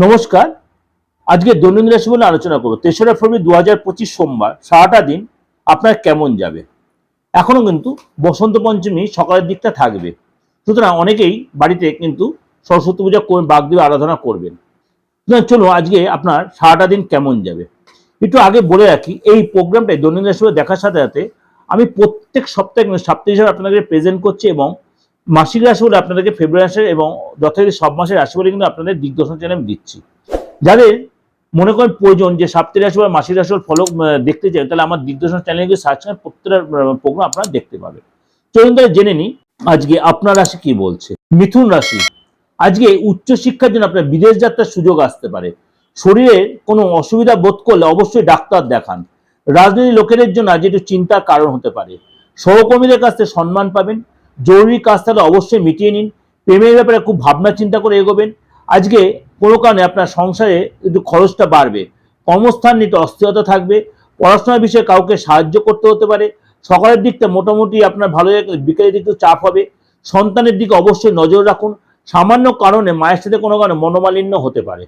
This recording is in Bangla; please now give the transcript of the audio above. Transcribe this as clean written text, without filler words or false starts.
নমস্কার। আজকে দৈনন্দিন রাশি বলে আলোচনা করব। 3রা ফেব্রুয়ারি 2025 সোমবার সারাটা দিন আপনার কেমন যাবে। এখনো কিন্তু বসন্ত পঞ্চমী সকালের দিকটা থাকবে, সুতরাং অনেকেই বাড়িতে কিন্তু সরস্বতী পূজা বাগদেবী আরাধনা করবেন। চলো আজকে আপনার সারাটা দিন কেমন যাবে একটু আগে বলে রাখি। এই প্রোগ্রামটাই দৈনন্দিন রাশি দেখার সাথে সাথে আমি প্রত্যেক সপ্তাহে সাপ্তাহিক হিসাবে আপনাদেরকে প্রেজেন্ট করছি এবং মাসিক রাশি বলে আপনাদেরকে ফেব্রুয়ারি মাসের এবং যথারীতি সব মাসের রাশি বলে কিন্তু আপনাদের দিগদর্শন চ্যানেল আমি দিচ্ছি। যাদের মনে করেন প্রয়োজন যে সাপ্তাহিক রাশি বা মাসিক রাশি ফলো দেখতে চান, তাহলে আমার দিগদর্শন চ্যানেলে গিয়ে সার্চ করেন, প্রত্যেকটা প্রোগ্রাম আপনারা দেখতে পাবেন। চলুন তাহলে জেনে নিই আজকে আপনার রাশি কি বলছে। মিথুন রাশি, আজকে উচ্চশিক্ষার জন্য আপনার বিদেশ যাত্রার সুযোগ আসতে পারে। শরীরে কোনো অসুবিধা বোধ করলে অবশ্যই ডাক্তার দেখান। রাজনীতির লোকেদের জন্য আজ একটু চিন্তার কারণ হতে পারে। সহকর্মীদের কাছ থেকে সম্মান পাবেন। জরুরি কাজ তাহলে অবশ্যই মিটিয়ে নিন। প্রেমের ব্যাপারে খুব ভাবনা চিন্তা করে এগোবেন। আজকে কোনো কারণে আপনার সংসারে একটু খরচটা বাড়বে। কর্মস্থান নিতে অস্থিরতা থাকবে। পড়াশোনার বিষয়ে কাউকে সাহায্য করতে হতে পারে। সকালের দিকটা মোটামুটি আপনার ভালো, বিকেলের দিকে চাপ হবে। সন্তানের দিকে অবশ্যই নজর রাখুন। সামান্য কারণে মায়ের সাথে কোনো কারণে মনোমালিন্য হতে পারে।